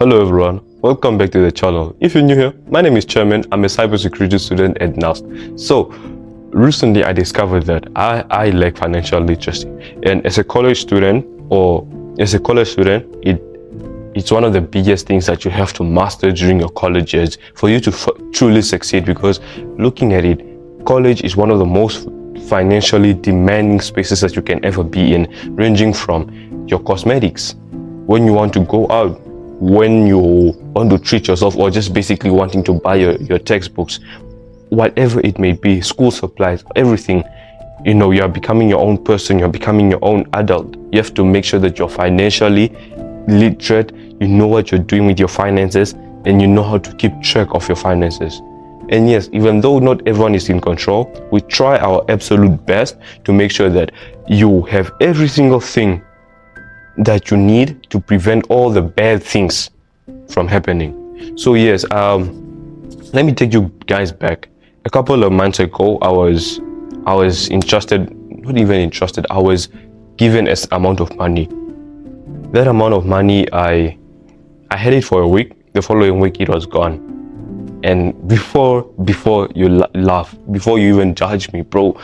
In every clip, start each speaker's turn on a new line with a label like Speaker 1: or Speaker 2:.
Speaker 1: Hello everyone, welcome back to the channel. If you're new here, my name is Chairman. I'm a cybersecurity student at NUST. So recently I discovered that I lack financial literacy, and as a college student it's one of the biggest things that you have to master during your college years for you to truly succeed. Because looking at it, college is one of the most financially demanding spaces that you can ever be in, ranging from your cosmetics, when you want to go out, when you want to treat yourself, or just basically wanting to buy your textbooks, whatever it may be, school supplies, everything. You are becoming your own person, you're becoming your own adult. You have to make sure that you're financially literate, you know what you're doing with your finances, and you know how to keep track of your finances. And yes, even though not everyone is in control, we try our absolute best to make sure that you have every single thing that you need to prevent all the bad things from happening. So yes, let me take you guys back. A couple of months ago, I was entrusted, not even entrusted, I was given an amount of money. That amount of money, I had it for a week. The following week it was gone. And before you laugh, before you even judge me, bro,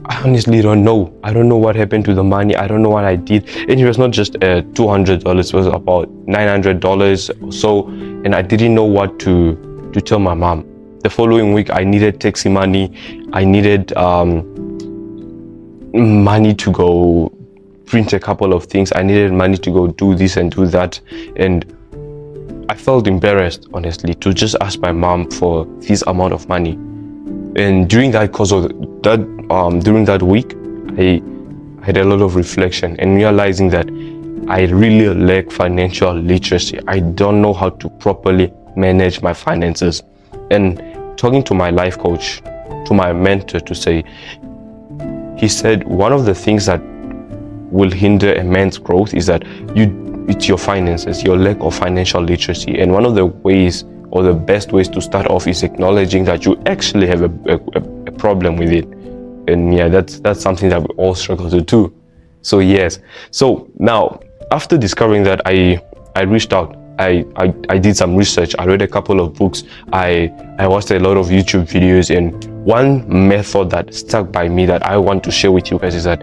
Speaker 1: I honestly don't know. I don't know what happened to the money. I don't know what I did. And it was not just $200, it was about $900 or so. And I didn't know what to tell my mom. The following week, I needed taxi money. I needed money to go print a couple of things. I needed money to go do this and do that. And I felt embarrassed, honestly, to just ask my mom for this amount of money. And during that course of during that week, I had a lot of reflection and realizing that I really lack financial literacy. I don't know how to properly manage my finances. And talking to my life coach, to my mentor, he said one of the things that will hinder a man's growth is that it's your finances, your lack of financial literacy. And one of the ways, or the best ways to start off, is acknowledging that you actually have a problem with it. And yeah, that's something that we all struggle to do. So yes, so now after discovering that, I reached out. I did some research. I read a couple of books. I watched a lot of YouTube videos, and one method that stuck by me that I want to share with you guys is the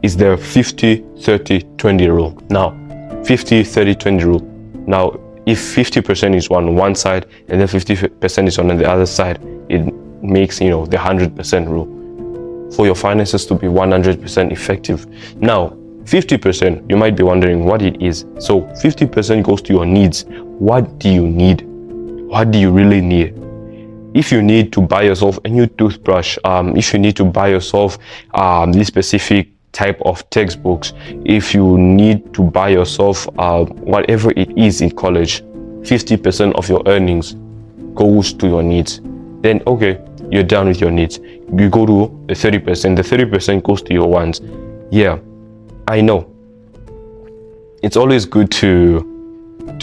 Speaker 1: 50-30-20 rule. Now, 50-30-20 rule. Now, if 50% is on one side and then 50% is on the other side, it makes, the 100% rule for your finances to be 100% effective. Now, 50%, you might be wondering what it is. So 50% goes to your needs. What do you need? What do you really need? If you need to buy yourself a new toothbrush, if you need to buy yourself this specific type of textbooks, if you need to buy yourself whatever it is in college, 50% of your earnings goes to your needs. Then okay, you're done with your needs. You go to the 30%. The 30% goes to your wants. Yeah, I know. It's always good to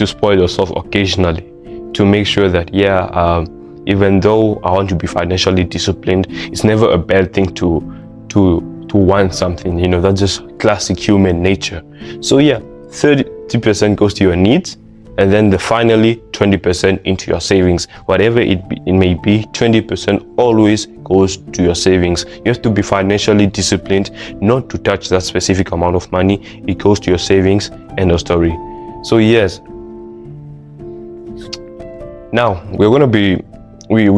Speaker 1: spoil yourself occasionally, to make sure that even though I want to be financially disciplined, it's never a bad thing to want something. That's just classic human nature. So yeah, 30% goes to your needs, and then finally 20% into your savings. Whatever it may be, 20% always goes to your savings. You have to be financially disciplined not to touch that specific amount of money. It goes to your savings. End of story. So yes, now we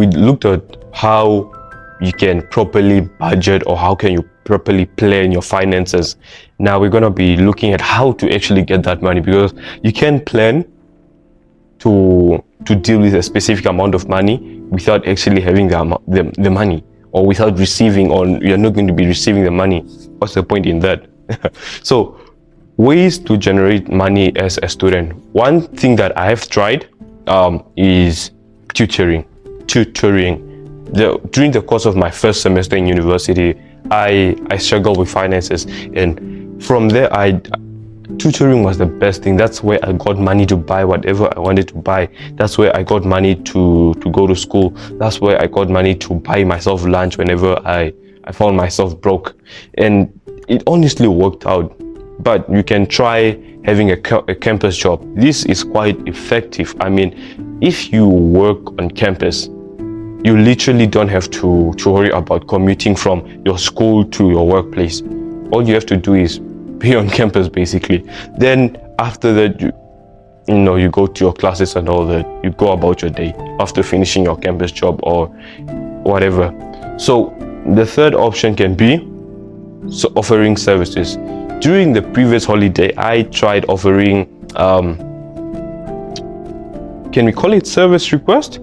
Speaker 1: looked at how you can properly budget, or how can you properly plan your finances. Now we're going to be looking at how to actually get that money, because you can plan to deal with a specific amount of money without actually having the money, or without receiving, or you're not going to be receiving the money. What's the point in that? So ways to generate money as a student. One thing that I have tried is tutoring. During the course of my first semester in university, I struggled with finances, and from there tutoring was the best thing. That's where I got money to buy whatever I wanted to buy. That's where I got money to go to school. That's where I got money to buy myself lunch whenever I found myself broke. And it honestly worked out. but you can try having a campus job. This is quite effective. I mean, if you work on campus, you literally don't have to worry about commuting from your school to your workplace. All you have to do is be on campus, basically. Then after that, you go to your classes and all that. You go about your day after finishing your campus job or whatever. So the third option can be offering services. During the previous holiday, I tried offering, can we call it service request?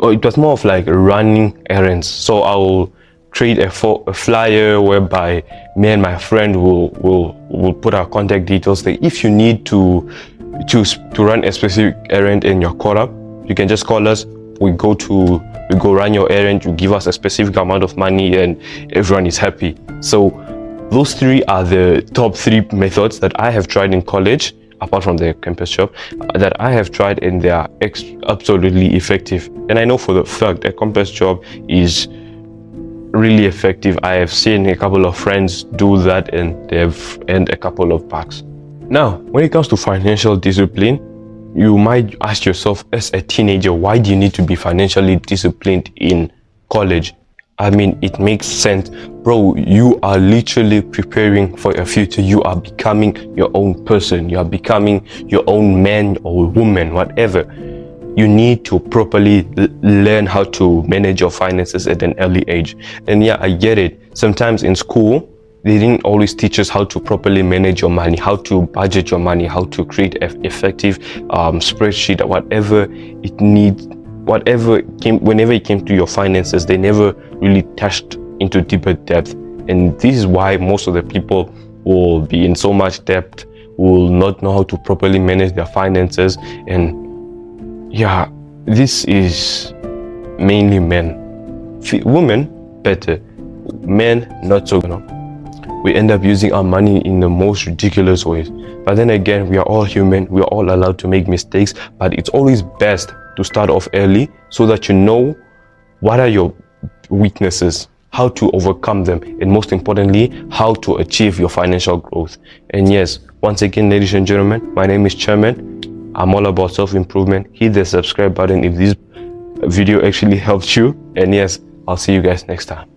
Speaker 1: It was more of like running errands. So I'll create a flyer whereby me and my friend will put our contact details there. If you need to run a specific errand in your co-op, you can just call us. We go run your errand, you give us a specific amount of money, and everyone is happy. So those three are the top 3 methods that I have tried in college, apart from the campus job, that I have tried, and they are absolutely effective. And I know for the fact a campus job is really effective. I have seen a couple of friends do that, and they have earned a couple of bucks. Now, when it comes to financial discipline, you might ask yourself as a teenager, why do you need to be financially disciplined in college? I mean, it makes sense. Bro, you are literally preparing for your future. You are becoming your own person. You are becoming your own man or woman, whatever. You need to properly learn how to manage your finances at an early age. And yeah, I get it. Sometimes in school, they didn't always teach us how to properly manage your money, how to budget your money, how to create an effective spreadsheet, whatever it needs. Whenever it came to your finances, they never really touched into deeper depth. And this is why most of the people will be in so much debt, will not know how to properly manage their finances. And yeah, this is mainly men. Women, better. Men, not so. We end up using our money in the most ridiculous ways. But then again, we are all human. We are all allowed to make mistakes. But it's always best to start off early so that you know what are your weaknesses, how to overcome them, and most importantly, how to achieve your financial growth. And yes, once again, ladies and gentlemen, my name is Chairman. I'm all about self-improvement. Hit the subscribe button if this video actually helped you. And yes, I'll see you guys next time.